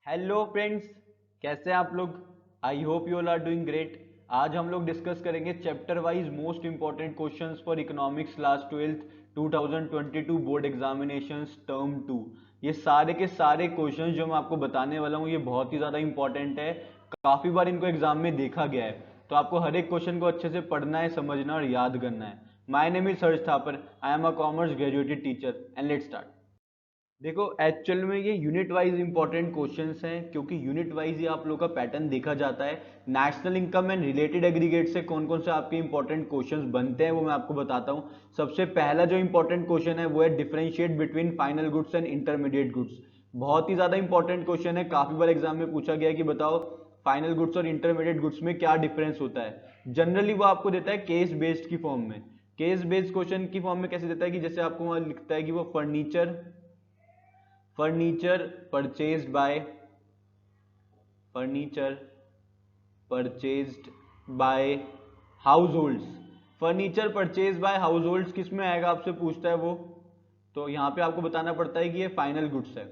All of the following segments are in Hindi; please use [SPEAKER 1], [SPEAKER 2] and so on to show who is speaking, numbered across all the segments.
[SPEAKER 1] हेलो फ्रेंड्स, कैसे हैं आप लोग। I hope you all are doing great. आज हम लोग डिस्कस करेंगे chapter wise most important questions for economics class 12th 2022 board examinations term 2। ये सारे के सारे क्वेश्चंस जो मैं आपको बताने वाला हूँ ये बहुत ही ज़्यादा इंपॉर्टेंट है। काफ़ी बार इनको एग्जाम में देखा गया है, तो आपको हर एक क्वेश्चन को अच्छे से पढ़ना है, समझना और याद करना है। My name is Harsh Thapar, I am a commerce graduated teacher and let's start. देखो, एक्चुअल में ये यूनिट वाइज इंपॉर्टेंट क्वेश्चंस हैं, क्योंकि यूनिट वाइज ही आप लोग का पैटर्न देखा जाता है। National income and related aggregate से कौन कौन से आपके इंपॉर्टेंट क्वेश्चंस बनते हैं वो मैं आपको बताता हूँ। सबसे पहला जो इंपॉर्टेंट क्वेश्चन है वो है differentiate between final goods and intermediate goods. बहुत ही ज्यादा इंपॉर्टेंट क्वेश्चन है, काफी बार एग्जाम में पूछा गया है कि बताओ फाइनल गुड्स और इंटरमीडिएट गुड्स में क्या डिफरेंस होता है। जनरली वो आपको देता है केस बेस्ड की फॉर्म में। केस बेस्ड क्वेश्चन की फॉर्म में कैसे देता है कि जैसे आपको वहां लिखता है कि वो furniture purchased bye furniture purchased bye house holds. Furniture purchase by house holds किस में आएगा, आपसे पूछता है वो। तो यहाँ पे आपको बताना पड़ता है कि ये फाइनल गुड्स है।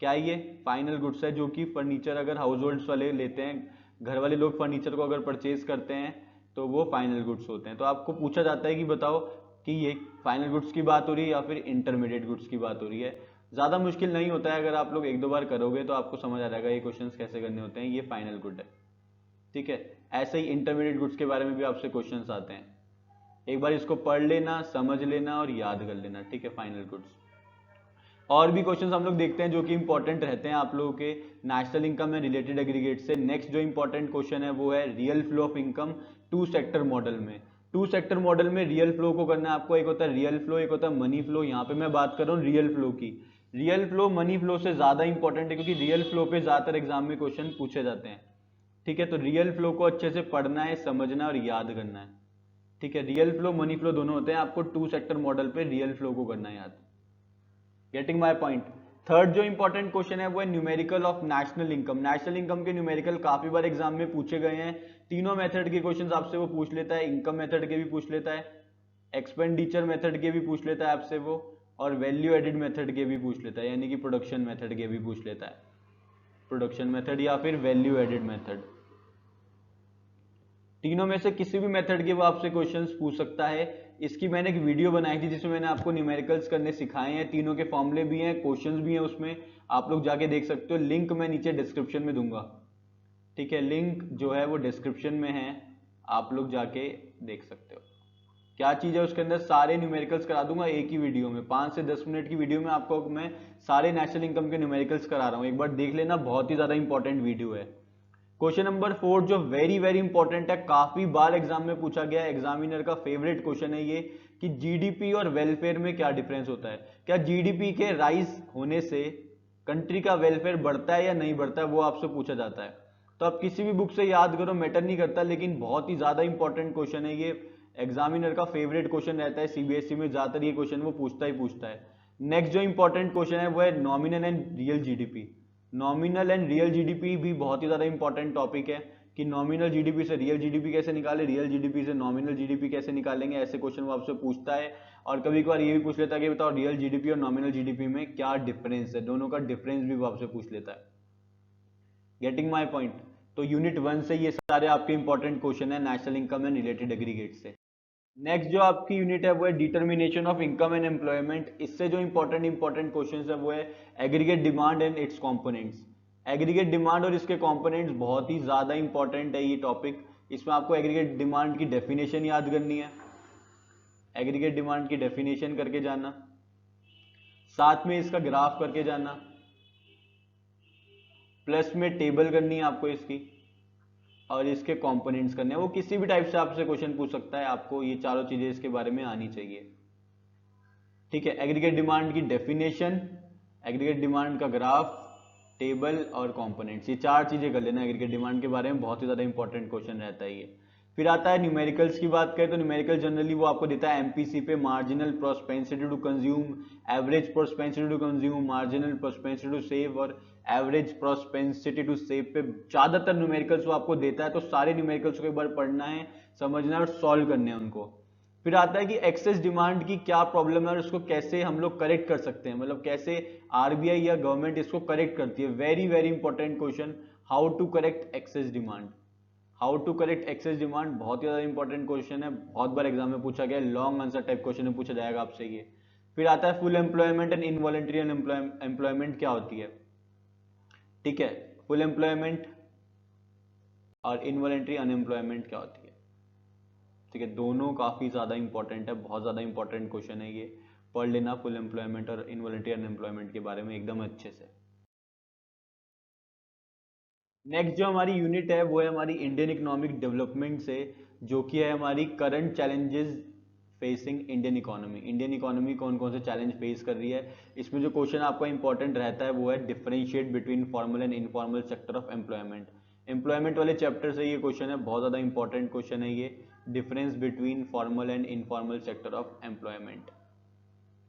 [SPEAKER 1] क्या ये फाइनल गुड्स है, जो कि फर्नीचर अगर हाउस होल्ड्स वाले लेते हैं, घर वाले लोग फर्नीचर को अगर परचेज करते हैं तो वो फाइनल गुड्स होते हैं। तो आपको पूछा जाता है कि बताओ कि ये फाइनल गुड्स की बात हो रही है या फिर इंटरमीडिएट गुड्स की बात हो रही है। ज़्यादा मुश्किल नहीं होता है, अगर आप लोग एक दो बार करोगे तो आपको समझ आ जाएगा ये क्वेश्चंस कैसे करने होते हैं। ये फाइनल गुड है, ठीक है। ऐसे ही इंटरमीडिएट गुड्स के बारे में भी आपसे क्वेश्चंस आते हैं। एक बार इसको पढ़ लेना, समझ लेना और याद कर लेना, ठीक है। फाइनल गुड्स और भी क्वेश्चंस हम लोग देखते हैं जो कि इंपॉर्टेंट रहते हैं आप लोगों के नेशनल इनकम में रिलेटेड एग्रीगेट से। नेक्स्ट जो इंपॉर्टेंट क्वेश्चन है वो है real flow of income two sector model में। टू सेक्टर मॉडल में रियल फ्लो को करना है आपको। एक होता है रियल फ्लो, एक होता है मनी फ्लो। यहाँ पे मैं बात कर रहा हूँ रियल फ्लो की। रियल फ्लो मनी फ्लो से ज्यादा इंपॉर्टेंट है, क्योंकि रियल फ्लो पे ज्यादातर एग्जाम में क्वेश्चन पूछे जाते हैं, ठीक है। तो रियल फ्लो को अच्छे से पढ़ना है, समझना और याद करना है, ठीक है। रियल फ्लो मनी फ्लो दोनों होते हैं, आपको टू सेक्टर मॉडल पे रियल फ्लो को करना है याद। Getting my point. थर्ड जो इंपॉर्टेंट क्वेश्चन है वो है numerical of national income. National income के न्यूमेरिकल काफी बार एग्जाम में पूछे गए हैं। तीनों मेथड के क्वेश्चंस आपसे वो पूछ लेता है। इनकम मेथड के भी पूछ लेता है, एक्सपेंडिचर मेथड के भी पूछ लेता है आपसे वो, और वैल्यू एडिड मेथड के भी पूछ लेता है, यानी कि प्रोडक्शन मेथड के भी पूछ लेता है। प्रोडक्शन मेथड या फिर वैल्यू एडिड मेथड, तीनों में से किसी भी मेथड के वो आपसे क्वेश्चंस पूछ सकता है। इसकी मैंने एक वीडियो बनाई थी जिसमें मैंने आपको न्यूमेरिकल्स करने सिखाए हैं। तीनों के फॉर्मूले भी हैं, क्वेश्चंस भी हैं उसमें, आप लोग जाके देख सकते हो। लिंक मैं नीचे डिस्क्रिप्शन में दूंगा, ठीक है। लिंक जो है वो डिस्क्रिप्शन में है, आप लोग जाके देख सकते हो। क्या चीज़ है उसके अंदर, सारे न्यूमेरिकल्स करा दूंगा एक ही वीडियो में। 5 से 10 मिनट की वीडियो में आपको मैं सारे नेशनल इनकम के न्यूमेरिकल्स करा रहा हूँ, एक बार देख लेना, बहुत ही ज़्यादा इंपॉर्टेंट वीडियो है। क्वेश्चन नंबर 4 जो वेरी वेरी इंपॉर्टेंट है, काफी बार एग्जाम में पूछा गया है, एग्जामिनर का फेवरेट क्वेश्चन है ये, कि जीडीपी और वेलफेयर में क्या डिफरेंस होता है। क्या जीडीपी के राइज होने से कंट्री का वेलफेयर बढ़ता है या नहीं बढ़ता है, वो आपसे पूछा जाता है। तो आप किसी भी बुक से याद करो, मैटर नहीं करता, लेकिन बहुत ही ज्यादा इंपॉर्टेंट क्वेश्चन है ये। एग्जामिनर का फेवरेट क्वेश्चन रहता है, सीबीएसई में ज्यादातर ये क्वेश्चन वो पूछता ही पूछता है। नेक्स्ट जो इंपॉर्टेंट क्वेश्चन है वो है nominal and real GDP. Nominal and real GDP भी बहुत ही ज्यादा इंपॉर्टेंट टॉपिक है, कि नॉमिनल जीडीपी से रियल जीडीपी कैसे निकाले, रियल जीडीपी से नॉमिनल जीडीपी कैसे निकालेंगे। ऐसे क्वेश्चन वो आपसे पूछता है। और कभी कभार ये भी पूछ लेता है कि बताओ रियल जीडीपी और नॉमिनल जीडीपी में क्या डिफरेंस है, दोनों का डिफरेंस भी वो आपसे पूछ लेता है। Getting my point. तो यूनिट 1 से ये सारे आपके इंपॉर्टेंट क्वेश्चन है national income and related aggregate से। नेक्स्ट जो आपकी यूनिट है वो है determination of income and employment. इससे जो इंपॉर्टेंट क्वेश्चंस है वो है aggregate demand and it's components. Aggregate demand और इसके कंपोनेंट्स बहुत ही ज्यादा इंपॉर्टेंट है ये टॉपिक। इसमें आपको एग्रीगेट डिमांड की डेफिनेशन याद करनी है, एग्रीगेट डिमांड की डेफिनेशन करके जाना, साथ में इसका ग्राफ करके जाना, प्लस में टेबल करनी है आपको इसकी, और इसके कंपोनेंट्स करने हैं। वो किसी भी टाइप से आपसे क्वेश्चन पूछ सकता है, आपको ये चारों चीजें इसके बारे में आनी चाहिए, ठीक है। एग्रीगेट डिमांड की डेफिनेशन, एग्रीगेट डिमांड का ग्राफ, टेबल और कंपोनेंट्स, ये चार चीजें कर लेना एग्रीगेट डिमांड के बारे में, बहुत ही ज्यादा इंपॉर्टेंट क्वेश्चन रहता है ये। फिर आता है न्यूमेरिकल्स की बात करें तो न्यूमेरिकल जनरली वो आपको देता है एमपीसी पे, marginal propensity to consume, average propensity to consume, marginal propensity to save और एवरेज प्रोस्पेंसिटी टू सेव पे ज्यादातर न्यूमेरिकल्स वो आपको देता है। तो सारे न्यूमेरिकल्स को एक बार पढ़ना है, समझना है और सॉल्व करने हैं उनको। फिर आता है कि एक्सेस डिमांड की क्या प्रॉब्लम है और इसको कैसे हम लोग करेक्ट कर सकते हैं, मतलब कैसे आरबीआई या गवर्नमेंट इसको करेक्ट करती है। Very very important question, how to correct excess demand. How to correct excess demand बहुत ही ज्यादा इंपॉर्टेंट क्वेश्चन है, बहुत बार एग्जाम में पूछा गया, लॉन्ग आंसर टाइप क्वेश्चन में पूछा जाएगा आपसे ये। फिर आता है full employment and involuntary employment क्या होती है, ठीक है, फुल एम्प्लॉयमेंट और इनवॉलंटरी अनएम्प्लॉयमेंट क्या होती है, ठीक है, दोनों काफी ज्यादा इंपॉर्टेंट है, बहुत ज्यादा इंपॉर्टेंट क्वेश्चन है ये, पढ़ लेना फुल एम्प्लॉयमेंट और इनवॉलंटरी अनएम्प्लॉयमेंट के बारे में एकदम अच्छे से। नेक्स्ट जो हमारी यूनिट है वो है हमारी इंडियन इकोनॉमिक डेवलपमेंट से, जो कि है हमारी current challenges facing Indian economy. Indian economy कौन कौन से चैलेंज फेस कर रही है, इसमें जो क्वेश्चन आपका इंपॉर्टेंट रहता है वो है differentiate between formal and informal sector of employment. Employment वाले चैप्टर से ये क्वेश्चन है, बहुत ज्यादा इंपॉर्टेंट क्वेश्चन है ये, difference between formal and informal sector of employment,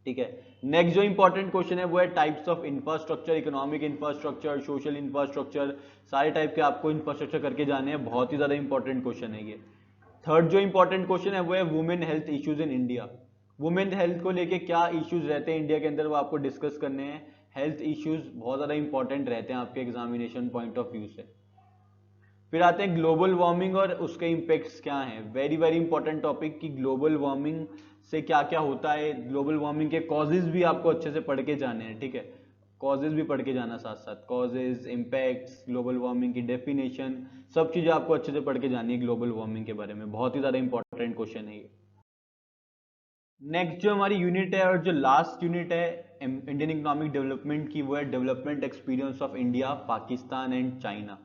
[SPEAKER 1] ठीक है। नेक्स्ट जो इंपॉर्टेंट क्वेश्चन है वो है types of infrastructure, economic infrastructure, social infrastructure, सारे टाइप के आपको इंफ्रास्ट्रक्चर करके जाने हैं, बहुत ही ज्यादा इंपॉर्टेंट क्वेश्चन है ये। थर्ड जो इंपॉर्टेंट क्वेश्चन है वो है women health issues in India. Women health को लेके क्या इश्यूज रहते हैं इंडिया के अंदर, वो आपको डिस्कस करने हैं। हेल्थ इश्यूज बहुत ज्यादा इंपॉर्टेंट रहते हैं आपके एग्जामिनेशन पॉइंट ऑफ व्यू से। फिर आते हैं ग्लोबल वार्मिंग और उसके इम्पैक्ट्स क्या हैं, वेरी वेरी इंपॉर्टेंट टॉपिक कि ग्लोबल वार्मिंग से क्या क्या होता है, ग्लोबल वार्मिंग के कॉजेज भी आपको अच्छे से पढ़ के जाने हैं, ठीक है, कॉजेज भी पढ़ के जाना साथ साथ, कॉजेज, इम्पैक्ट्स, ग्लोबल वार्मिंग की डेफिनेशन, सब चीजें आपको अच्छे से पढ़ के जानी है ग्लोबल वार्मिंग के बारे में, बहुत ही ज्यादा इंपॉर्टेंट क्वेश्चन है ये। नेक्स्ट जो हमारी यूनिट है और जो लास्ट यूनिट है इंडियन इकोनॉमिक डेवलपमेंट की, वो है development experience of India, Pakistan and China.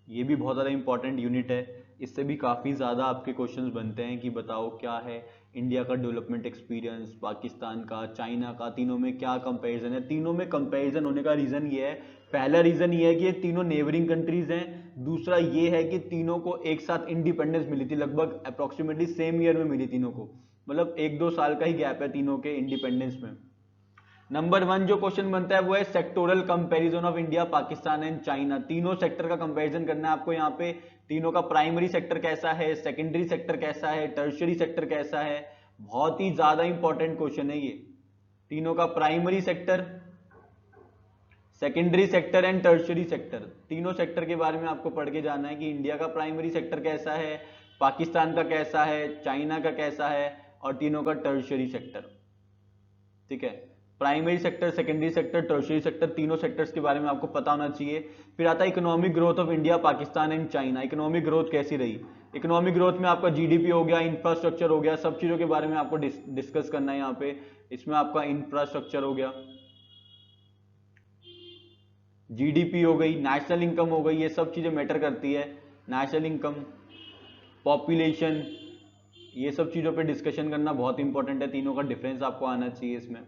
[SPEAKER 1] ये भी बहुत ज़्यादा इंपॉर्टेंट यूनिट है, इससे भी काफ़ी ज़्यादा आपके क्वेश्चंस बनते हैं कि बताओ क्या है इंडिया का डेवलपमेंट एक्सपीरियंस, पाकिस्तान का, चाइना का, तीनों में क्या कंपैरिजन है। तीनों में कंपैरिजन होने का रीज़न ये है, पहला रीज़न ये है कि ये तीनों नेबरिंग कंट्रीज हैं, दूसरा ये है कि तीनों को एक साथ इंडिपेंडेंस मिली थी, लगभग अप्रोक्सीमेटली सेम ईयर में मिली तीनों को, मतलब 1-2 साल का ही गैप है तीनों के इंडिपेंडेंस में। नंबर 1 जो क्वेश्चन बनता है वो है sectoral comparison of India, Pakistan and China. तीनों सेक्टर का कंपैरिजन करना है आपको यहाँ पे, तीनों का प्राइमरी सेक्टर कैसा है, सेकेंडरी सेक्टर कैसा है, टर्शियरी सेक्टर कैसा है, बहुत ही ज्यादा इंपॉर्टेंट क्वेश्चन है ये। तीनों का primary sector, secondary sector and tertiary sector, तीनों सेक्टर के बारे में आपको पढ़ के जाना है कि इंडिया का प्राइमरी सेक्टर कैसा है, पाकिस्तान का कैसा है, चाइना का कैसा है, और तीनों का टर्शियरी सेक्टर, ठीक है। Primary sector, secondary sector, tertiary sector, तीनों सेक्टर्स के बारे में आपको पता होना चाहिए। फिर आता है economic growth of India, Pakistan and China. Economic growth कैसी रही, इकोनॉमिक ग्रोथ में आपका जीडीपी हो गया, इंफ्रास्ट्रक्चर हो गया, सब चीजों के बारे में आपको डिस्कस करना है यहाँ पे। इसमें आपका इंफ्रास्ट्रक्चर हो गया, जीडीपी हो गई, नेशनल इनकम हो गई, ये सब चीजें मैटर करती है। नेशनल इनकम, पॉपुलेशन, ये सब चीजों पे डिस्कशन करना बहुत इंपॉर्टेंट है, तीनों का डिफरेंस आपको आना चाहिए इसमें,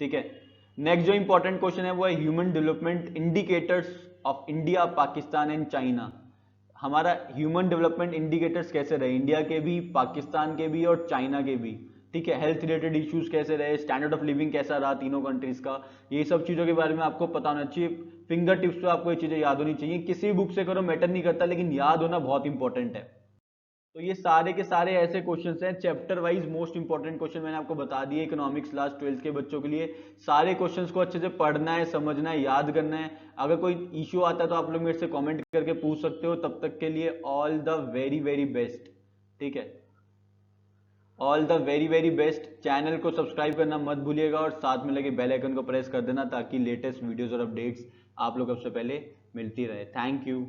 [SPEAKER 1] ठीक है। नेक्स्ट जो इंपॉर्टेंट क्वेश्चन है वो है human development indicators of India, Pakistan and China. हमारा ह्यूमन डेवलपमेंट इंडिकेटर्स कैसे रहे, इंडिया के भी, पाकिस्तान के भी और चाइना के भी, ठीक है। हेल्थ रिलेटेड इश्यूज कैसे रहे, स्टैंडर्ड ऑफ लिविंग कैसा रहा तीनों कंट्रीज का, ये सब चीजों के बारे में आपको पता होना चाहिए। फिंगर टिप्स पे आपको ये चीजें याद होनी चाहिए, किसी बुक से करो मैटर नहीं करता, लेकिन याद होना बहुत इंपॉर्टेंट है। तो ये सारे के सारे ऐसे क्वेश्चंस हैं, chapter wise most important question मैंने आपको बता दिए इकोनॉमिक्स क्लास 12th के बच्चों के लिए। सारे क्वेश्चंस को अच्छे से पढ़ना है, समझना है, याद करना है। अगर कोई इश्यू आता है तो आप लोग मेरे से कमेंट करके पूछ सकते हो। तब तक के लिए all the very very best, ठीक है, all the very very best. Channel को सब्सक्राइब करना मत भूलिएगा और साथ में लगे बेल आइकन को प्रेस कर देना ताकि लेटेस्ट वीडियोस और अपडेट्स आप लोग सबसे पहले मिलती रहे। Thank you.